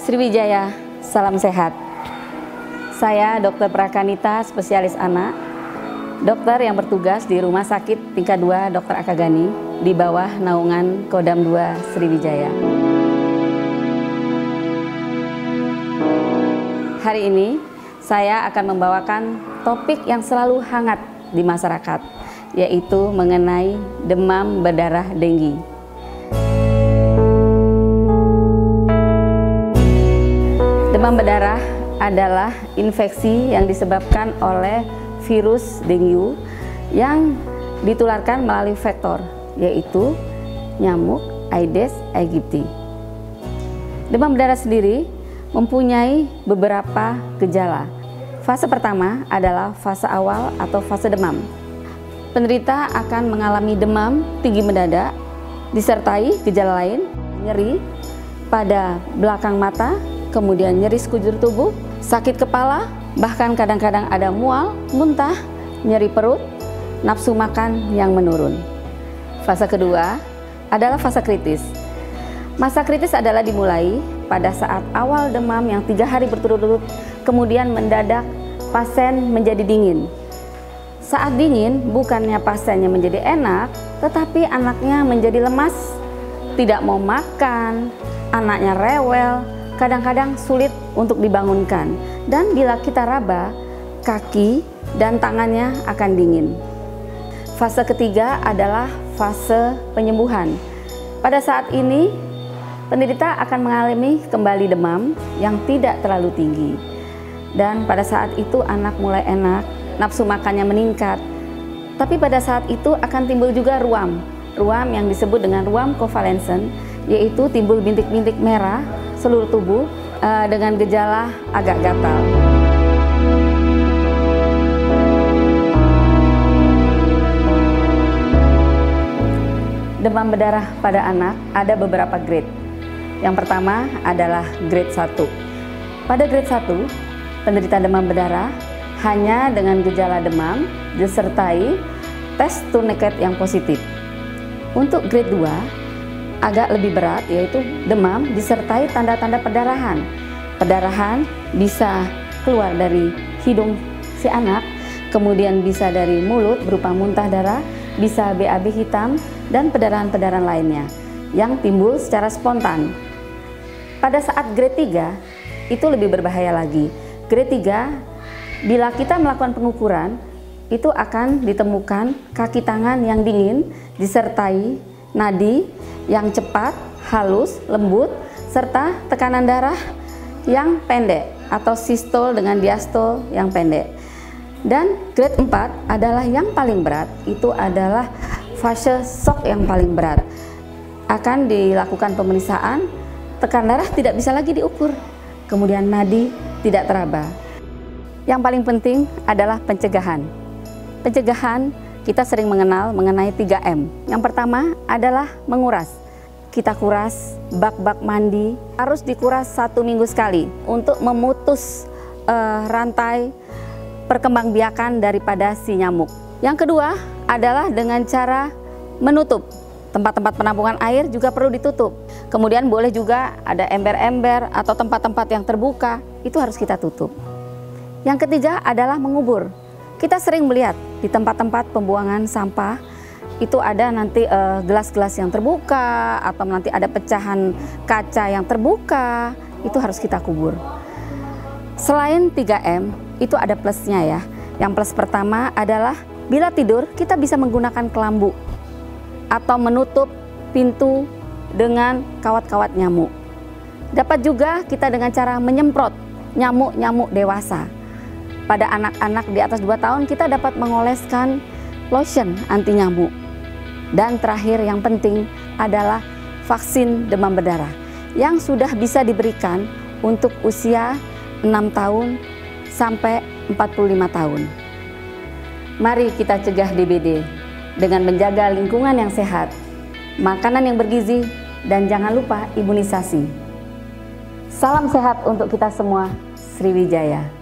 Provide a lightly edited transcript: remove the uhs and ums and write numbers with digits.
Sriwijaya, salam sehat. Saya Dr. Prakanita, spesialis anak, dokter yang bertugas di Rumah Sakit Tingkat 2 Dr. Akagani di bawah naungan Kodam 2 Sriwijaya. Hari ini saya akan membawakan topik yang selalu hangat di masyarakat, yaitu mengenai demam berdarah denggi. Demam berdarah adalah infeksi yang disebabkan oleh virus dengue yang ditularkan melalui vektor, yaitu nyamuk Aedes aegypti. Demam berdarah sendiri mempunyai beberapa gejala. Fase pertama adalah fase awal atau fase demam. Penderita akan mengalami demam tinggi mendadak, disertai gejala lain, nyeri pada belakang mata, kemudian nyeri sekujur tubuh, sakit kepala, bahkan kadang-kadang ada mual, muntah, nyeri perut, nafsu makan yang menurun. Fase kedua adalah fase kritis. Masa kritis adalah dimulai pada saat awal demam yang 3 hari berturut-turut, kemudian mendadak pasien menjadi dingin. Saat dingin, bukannya pasiennya menjadi enak, tetapi anaknya menjadi lemas, tidak mau makan, anaknya rewel, kadang-kadang sulit untuk dibangunkan, dan bila kita raba, kaki dan tangannya akan dingin. Fase ketiga adalah fase penyembuhan. Pada saat ini, penderita akan mengalami kembali demam yang tidak terlalu tinggi, dan pada saat itu anak mulai enak, nafsu makannya meningkat. Tapi pada saat itu akan timbul juga ruam yang disebut dengan ruam kovalensen, yaitu timbul bintik-bintik merah seluruh tubuh dengan gejala agak gatal. Demam berdarah pada anak ada beberapa grade. Yang pertama adalah grade 1. Pada grade 1, penderita demam berdarah hanya dengan gejala demam disertai tes tourniquet yang positif. Untuk grade 2 agak lebih berat, yaitu demam disertai tanda-tanda perdarahan. Perdarahan bisa keluar dari hidung si anak, kemudian bisa dari mulut berupa muntah darah, bisa BAB hitam, dan perdarahan-perdarahan lainnya yang timbul secara spontan. Pada saat grade 3 itu lebih berbahaya lagi. Grade 3, bila kita melakukan pengukuran, itu akan ditemukan kaki tangan yang dingin disertai nadi yang cepat, halus, lembut, serta tekanan darah yang pendek atau sistol dengan diastol yang pendek. Dan grade 4 adalah yang paling berat, itu adalah fase shock yang paling berat. Akan dilakukan pemeriksaan, tekanan darah tidak bisa lagi diukur, kemudian nadi tidak teraba. Yang paling penting adalah pencegahan. Pencegahan kita sering mengenal mengenai 3M. Yang pertama adalah menguras. Kita kuras bak-bak mandi, harus dikuras 1 minggu sekali untuk memutus rantai perkembangbiakan daripada si nyamuk. Yang kedua adalah dengan cara menutup. Tempat-tempat penampungan air juga perlu ditutup. Kemudian boleh juga ada ember-ember atau tempat-tempat yang terbuka, itu harus kita tutup. Yang ketiga adalah mengubur. Kita sering melihat di tempat-tempat pembuangan sampah itu ada nanti gelas-gelas yang terbuka atau nanti ada pecahan kaca yang terbuka, itu harus kita kubur. Selain 3M, itu ada plusnya ya. Yang plus pertama adalah bila tidur kita bisa menggunakan kelambu atau menutup pintu dengan kawat-kawat nyamuk. Dapat juga kita dengan cara menyemprot nyamuk-nyamuk dewasa. Pada anak-anak di atas 2 tahun kita dapat mengoleskan lotion anti nyamuk. Dan terakhir yang penting adalah vaksin demam berdarah yang sudah bisa diberikan untuk usia 6 tahun sampai 45 tahun. Mari kita cegah DBD dengan menjaga lingkungan yang sehat, makanan yang bergizi, dan jangan lupa imunisasi. Salam sehat untuk kita semua, Sriwijaya.